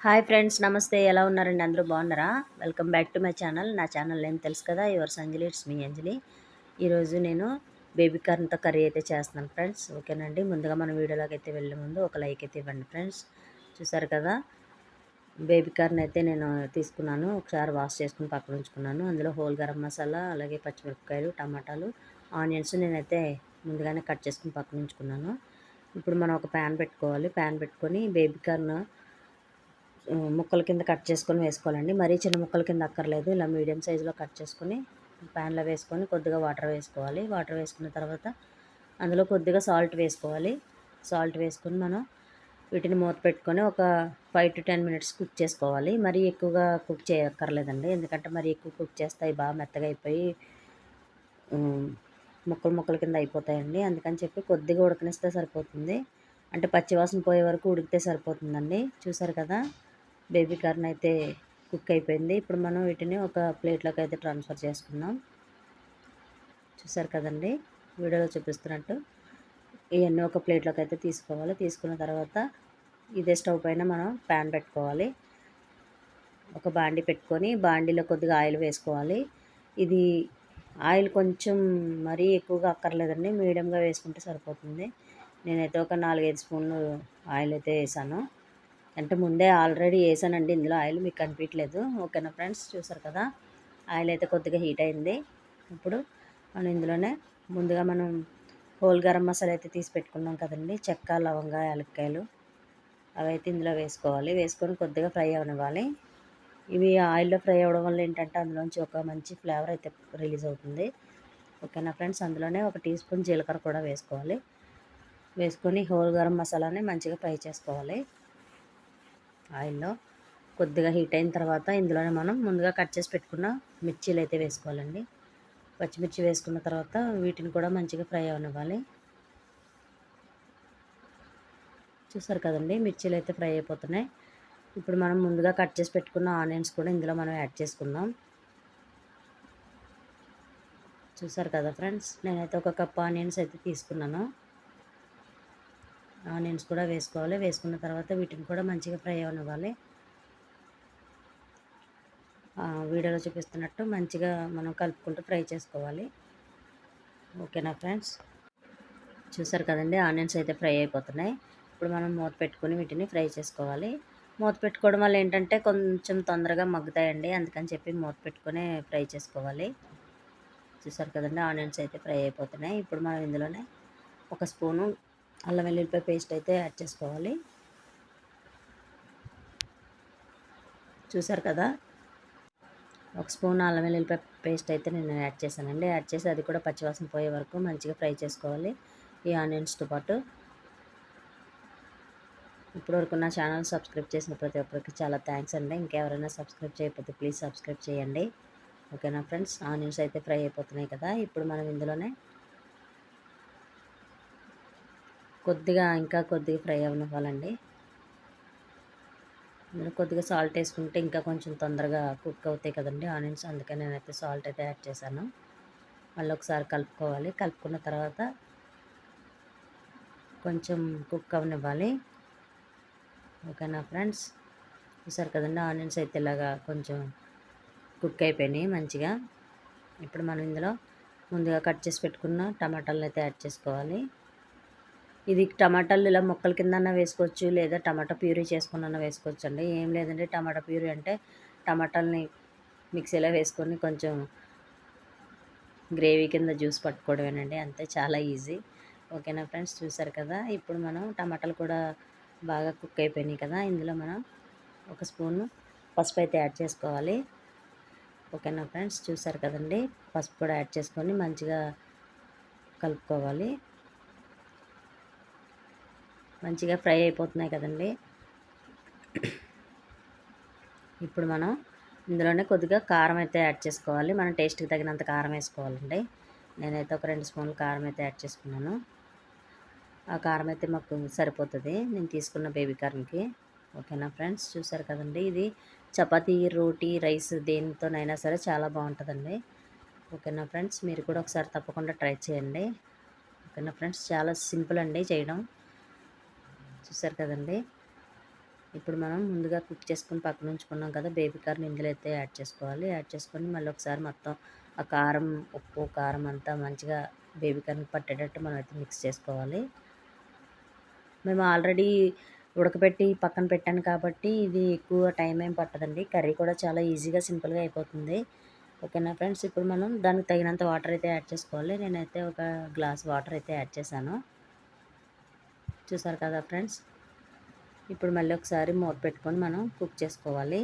Hi friends, నమస్తే. ఎలా ఉన్నారండి? అందరూ బాగున్నారా? Welcome back to my channel. నా ఛానల్ నేమ్ తెలుసు కదా, యువర్స్ అంజలి. ఇట్స్ మీ అంజలి. ఈరోజు నేను బేబీ కార్న్తో కర్రీ అయితే చేస్తున్నాను ఫ్రెండ్స్. ఓకేనండి. ముందుగా మన వీడియోలోకి అయితే వెళ్ళే ముందు ఒక లైక్ అయితే ఇవ్వండి ఫ్రెండ్స్. చూసారు కదా, బేబీ కార్న్ అయితే నేను తీసుకున్నాను. ఒకసారి వాష్ చేసుకుని పక్కన ఉంచుకున్నాను. అందులో హోల్ గరం మసాలా, అలాగే పచ్చిమిరపకాయలు, టమాటాలు, ఆనియన్స్ నేనైతే ముందుగానే కట్ చేసుకుని పక్కన ఉంచుకున్నాను. ఇప్పుడు మనం ఒక ప్యాన్ పెట్టుకోవాలి. ప్యాన్ పెట్టుకొని బేబీ కార్న్ ముక్కల కింద కట్ చేసుకొని వేసుకోవాలండి. మరీ చిన్న ముక్కల కింద అక్కర్లేదు. ఇలా మీడియం సైజులో కట్ చేసుకొని ప్యాన్లో వేసుకొని కొద్దిగా వాటర్ వేసుకోవాలి. వాటర్ వేసుకున్న తర్వాత అందులో కొద్దిగా సాల్ట్ వేసుకోవాలి. సాల్ట్ వేసుకొని మనం వీటిని మూత పెట్టుకొని ఒక 5 to 10 minutes కుక్ చేసుకోవాలి. మరీ ఎక్కువగా కుక్ చేయక్కర్లేదండి, ఎందుకంటే మరీ ఎక్కువ కుక్ చేస్తే అవి బాగా మెత్తగా అయిపోయి ముక్కలు ముక్కల కింద అయిపోతాయండి. అందుకని చెప్పి కొద్దిగా ఉడకనిస్తే సరిపోతుంది. అంటే పచ్చివాసన పోయే వరకు ఉడికితే సరిపోతుందండి. చూసారు కదా, బేబీ కార్న్ అయితే కుక్ అయిపోయింది. ఇప్పుడు మనం వీటిని ఒక ప్లేట్లోకి అయితే ట్రాన్స్ఫర్ చేసుకుందాం. చూసారు కదండి, వీడియోలో చూపిస్తున్నట్టు ఇవన్నీ ఒక ప్లేట్లోకి అయితే తీసుకోవాలి. తీసుకున్న తర్వాత ఇదే స్టవ్ పైన మనం ప్యాన్ పెట్టుకోవాలి. ఒక బాండి పెట్టుకొని బాండీలో కొద్దిగా ఆయిల్ వేసుకోవాలి. ఇది ఆయిల్ కొంచెం మరీ ఎక్కువగా అక్కర్లేదండి, మీడియంగా వేసుకుంటే సరిపోతుంది. నేనైతే ఒక 4-5 స్పూన్లు ఆయిల్ అయితే వేసాను. అంటే ముందే ఆల్రెడీ వేసానండి ఇందులో ఆయిల్, మీకు కనిపించలేదు. ఓకేనా ఫ్రెండ్స్, చూసారు కదా, ఆయిల్ అయితే కొద్దిగా హీట్ అయింది. ఇప్పుడు మనం ఇందులోనే ముందుగా మనం హోల్ గరం మసాలా అయితే తీసి పెట్టుకున్నాం కదండి, చెక్క, లవంగ, యాలక్కాయలు, అవైతే ఇందులో వేసుకోవాలి. వేసుకొని కొద్దిగా ఫ్రై అవనివ్వాలి. ఇవి ఆయిల్లో ఫ్రై అవ్వడం వల్ల ఏంటంటే అందులోంచి ఒక మంచి ఫ్లేవర్ అయితే రిలీజ్ అవుతుంది. ఓకేనా ఫ్రెండ్స్, అందులోనే ఒక టీ స్పూన్ జీలకర్ర కూడా వేసుకోవాలి. వేసుకొని హోల్ గరం మసాలాని మంచిగా ఫ్రై చేసుకోవాలి. ఆయిల్లో కొద్దిగా హీట్ అయిన తర్వాత ఇందులోనే మనం ముందుగా కట్ చేసి పెట్టుకున్న మిర్చీలు అయితే వేసుకోవాలండి. పచ్చిమిర్చి వేసుకున్న తర్వాత వీటిని కూడా మంచిగా ఫ్రై అవనివ్వాలి. చూసారు కదండి, మిర్చీలు అయితే ఫ్రై అయిపోతున్నాయి. ఇప్పుడు మనం ముందుగా కట్ చేసి పెట్టుకున్న ఆనియన్స్ కూడా ఇందులో మనం యాడ్ చేసుకుందాం. చూసారు కదా ఫ్రెండ్స్, నేనైతే ఒక కప్ ఆనియన్స్ అయితే తీసుకున్నాను. ఆనియన్స్ కూడా వేసుకోవాలి. వేసుకున్న తర్వాత వీటిని కూడా మంచిగా ఫ్రై అవనివ్వాలి. వీడియోలో చూపిస్తున్నట్టు మంచిగా మనం కలుపుకుంటూ ఫ్రై చేసుకోవాలి. ఓకేనా ఫ్రెండ్స్, చూసారు కదండి, ఆనియన్స్ అయితే ఫ్రై అయిపోతున్నాయి. ఇప్పుడు మనం మూత పెట్టుకొని వీటిని ఫ్రై చేసుకోవాలి. మూత పెట్టుకోవడం వల్ల ఏంటంటే కొంచెం తొందరగా మగ్గుతాయండి, అందుకని చెప్పి మూత పెట్టుకొని ఫ్రై చేసుకోవాలి. చూసారు కదండి, ఆనియన్స్ అయితే ఫ్రై అయిపోతున్నాయి. ఇప్పుడు మనం ఇందులోనే ఒక స్పూను అల్లం వెల్లుల్లిపాయ పేస్ట్ అయితే యాడ్ చేసుకోవాలి. చూసారు కదా, ఒక స్పూన్ అల్లం వెల్లుల్లిపాయ పేస్ట్ అయితే నేను యాడ్ చేశానండి. యాడ్ చేసి అది కూడా పచ్చివాసన పోయే వరకు మంచిగా ఫ్రై చేసుకోవాలి ఈ ఆనియన్స్తో పాటు. ఇప్పటివరకు నా ఛానల్ సబ్స్క్రైబ్ చేసిన ప్రతి ఒక్కరికి చాలా థ్యాంక్స్ అండి. ఇంకెవరైనా సబ్స్క్రైబ్ చేయకపోతే ప్లీజ్ సబ్స్క్రైబ్ చేయండి. ఓకేనా ఫ్రెండ్స్, ఆనియన్స్ అయితే ఫ్రై అయిపోతున్నాయి కదా, ఇప్పుడు మనం ఇందులోనే ఇంకా కొద్దిగా ఫ్రై అవ్వనివ్వాలండి. ఇందులో కొద్దిగా సాల్ట్ వేసుకుంటే ఇంకా కొంచెం తొందరగా కుక్ అవుతాయి కదండి ఆనియన్స్, అందుకని నేనైతే సాల్ట్ అయితే యాడ్ చేశాను. మళ్ళీ ఒకసారి కలుపుకోవాలి. కలుపుకున్న తర్వాత కొంచెం కుక్ అవ్వనివ్వాలి. ఓకేనా ఫ్రెండ్స్, చూసారు కదండి, ఆనియన్స్ అయితే ఇలాగా కొంచెం కుక్ అయిపోయినాయి మంచిగా. ఇప్పుడు మనం ఇందులో ముందుగా కట్ చేసి పెట్టుకున్న టమాటాలను అయితే యాడ్ చేసుకోవాలి. ఇది టమాటాలు ఇలా ముక్కల కింద వేసుకోవచ్చు, లేదా టమాటా ప్యూరీ చేసుకున్న వేసుకోవచ్చు అండి. ఏం లేదండి, టమాటా ప్యూరీ అంటే టమాటాలని మిక్సీలో వేసుకొని కొంచెం గ్రేవీ కింద జ్యూస్ పట్టుకోవడమేనండి, అంతే, చాలా ఈజీ. ఓకేనా ఫ్రెండ్స్, చూసారు కదా, ఇప్పుడు మనం టమాటాలు కూడా బాగా కుక్ అయిపోయినాయి కదా, ఇందులో మనం ఒక స్పూను పసుపు అయితే యాడ్ చేసుకోవాలి. ఓకేనా ఫ్రెండ్స్, చూసారు కదండి, పసుపు కూడా యాడ్ చేసుకొని మంచిగా కలుపుకోవాలి. మంచిగా ఫ్రై అయిపోతున్నాయి కదండి. ఇప్పుడు మనం ఇందులోనే కొద్దిగా కారం అయితే యాడ్ చేసుకోవాలి. మన టేస్ట్కి తగినంత కారం వేసుకోవాలండి. నేనైతే ఒక 2 స్పూన్లు కారం అయితే యాడ్ చేసుకున్నాను. ఆ కారం అయితే మాకు సరిపోతుంది నేను తీసుకున్న బేబీ కార్న్కి. ఓకేనా ఫ్రెండ్స్, చూసారు కదండి, ఇది చపాతీ, రోటీ, రైస్ దేనితోనైనా సరే చాలా బాగుంటుందండి. ఓకేనా ఫ్రెండ్స్, మీరు కూడా ఒకసారి తప్పకుండా ట్రై చేయండి. ఓకేనా ఫ్రెండ్స్, చాలా సింపుల్ అండి చేయడం. చూసారు కదండి, ఇప్పుడు మనం ముందుగా కుక్ చేసుకొని పక్కన ఉంచుకున్నాం కదా బేబీ కార్న్ ఇందులో అయితే యాడ్ చేసుకోవాలి. యాడ్ చేసుకొని మళ్ళీ ఒకసారి మొత్తం ఆ కారం, ఉప్పు, కారం అంతా మంచిగా బేబీ కార్న్‌కి పట్టేటట్టు మనం అయితే మిక్స్ చేసుకోవాలి. మేము ఆల్రెడీ ఉడకబెట్టి పక్కన పెట్టాను కాబట్టి ఇది ఎక్కువ టైం ఏం పట్టదండి. కర్రీ కూడా చాలా ఈజీగా, సింపుల్‌గా అయిపోతుంది. ఓకేనా ఫ్రెండ్స్. ఇప్పుడు మనం దానికి తగినంత వాటర్ అయితే యాడ్ చేసుకోవాలి. నేనైతే ఒక గ్లాస్ వాటర్ అయితే యాడ్ చేశాను. చూసారు కదా ఫ్రెండ్స్. ఇప్పుడు మళ్ళీ ఒకసారి మూత పెట్టుకొని మనం కుక్ చేసుకోవాలి.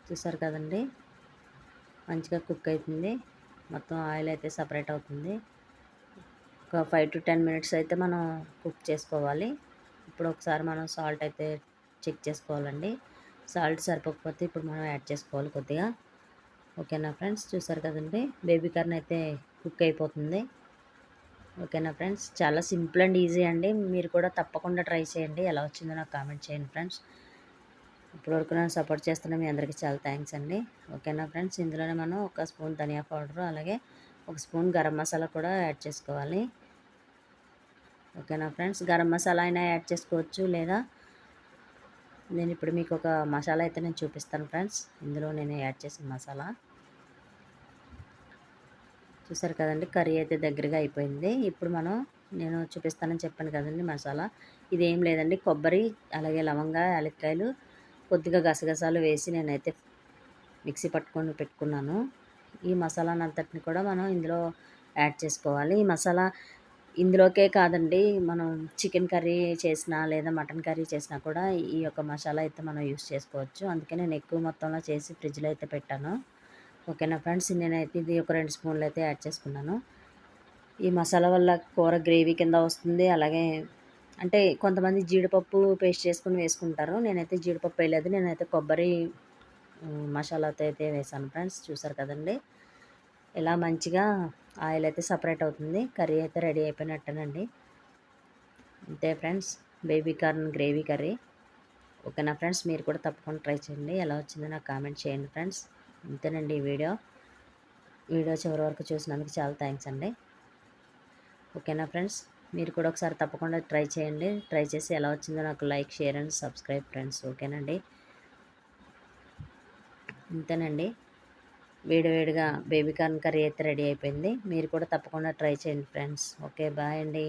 చూసారు కదండి, మంచిగా కుక్ అవుతుంది. మొత్తం ఆయిల్ అయితే సపరేట్ అవుతుంది. ఒక 5 to 10 మినిట్స్ అయితే మనం కుక్ చేసుకోవాలి. ఇప్పుడు ఒకసారి మనం సాల్ట్ అయితే చెక్ చేసుకోవాలండి. సాల్ట్ సరిపోకపోతే ఇప్పుడు మనం యాడ్ చేసుకోవాలి కొద్దిగా. ఓకేనా ఫ్రెండ్స్. చూసారు కదండి, బేబీ కార్న్ అయితే కుక్ అయిపోతుంది. ఓకేనా ఫ్రెండ్స్. చాలా సింపుల్ అండ్ ఈజీ అండి. మీరు కూడా తప్పకుండా ట్రై చేయండి. ఎలా వచ్చిందో నాకు కామెంట్ చేయండి ఫ్రెండ్స్. ఇప్పటివరకు నన్ను సపోర్ట్ చేస్తున్న మీ అందరికీ చాలా థ్యాంక్స్ అండి. ఓకేనా ఫ్రెండ్స్. ఇందులోనే మనం ఒక స్పూన్ ధనియా పౌడరు, అలాగే ఒక స్పూన్ గరం మసాలా కూడా యాడ్ చేసుకోవాలి. ఓకేనా ఫ్రెండ్స్. గరం మసాలా అయినా యాడ్ చేసుకోవచ్చు, లేదా నేను ఇప్పుడు మీకు ఒక మసాలా అయితే నేను చూపిస్తాను ఫ్రెండ్స్. ఇందులో నేను యాడ్ చేసిన మసాలా చూసారు కదండి, కర్రీ అయితే దగ్గరగా అయిపోయింది. ఇప్పుడు నేను చూపిస్తానని చెప్పాను కదండి మసాలా. ఇదేం లేదండి, కొబ్బరి, అలాగే లవంగా, యాలక్కాయలు, కొద్దిగా గసగసాలు వేసి నేనైతే మిక్సీ పట్టుకొని పెట్టుకున్నాను. ఈ మసాలానంతటిని కూడా మనం ఇందులో యాడ్ చేసుకోవాలి. ఈ మసాలా ఇందులోకే కాదండి, మనం చికెన్ కర్రీ చేసినా లేదా మటన్ కర్రీ చేసినా కూడా ఈ యొక్క మసాలా అయితే మనం యూస్ చేసుకోవచ్చు. అందుకే నేను ఎక్కువ మొత్తంలో చేసి ఫ్రిడ్జ్లో అయితే పెట్టాను. ఓకేనా ఫ్రెండ్స్. నేనైతే ఇది ఒక 2 స్పూన్లు అయితే యాడ్ చేసుకున్నాను. ఈ మసాలా వల్ల కూర గ్రేవీ కింద వస్తుంది. అలాగే అంటే కొంతమంది జీడిపప్పు పేస్ట్ చేసుకొని వేసుకుంటారు. నేనైతే జీడిపప్పు వేయలేదు. నేనైతే కొబ్బరి మసాలాతో అయితే వేసాను ఫ్రెండ్స్. చూసారు కదండి, ఇలా మంచిగా ఆయిల్ అయితే సపరేట్ అవుతుంది. కర్రీ అయితే రెడీ అయిపోయినట్టేనండి. అంతే friends, baby corn gravy curry. ఓకేనా ఫ్రెండ్స్. మీరు కూడా తప్పకుండా ట్రై చేయండి. ఎలా వచ్చిందో నాకు కామెంట్ చేయండి ఫ్రెండ్స్. అంతేనండి ఈ వీడియో చివరి వరకు చూసినందుకు చాలా థ్యాంక్స్ అండి. ఓకేనా ఫ్రెండ్స్. మీరు కూడా ఒకసారి తప్పకుండా ట్రై చేయండి. ట్రై చేసి ఎలా వచ్చిందో నాకు like, share and subscribe friends. ఓకేనండి. అంతేనండి, వేడివేడిగా బేబీ కార్న్ కర్రీ అయితే రెడీ అయిపోయింది. మీరు కూడా తప్పకుండా ట్రై చేయండి ఫ్రెండ్స్. ఓకే, బాయ్ అండి.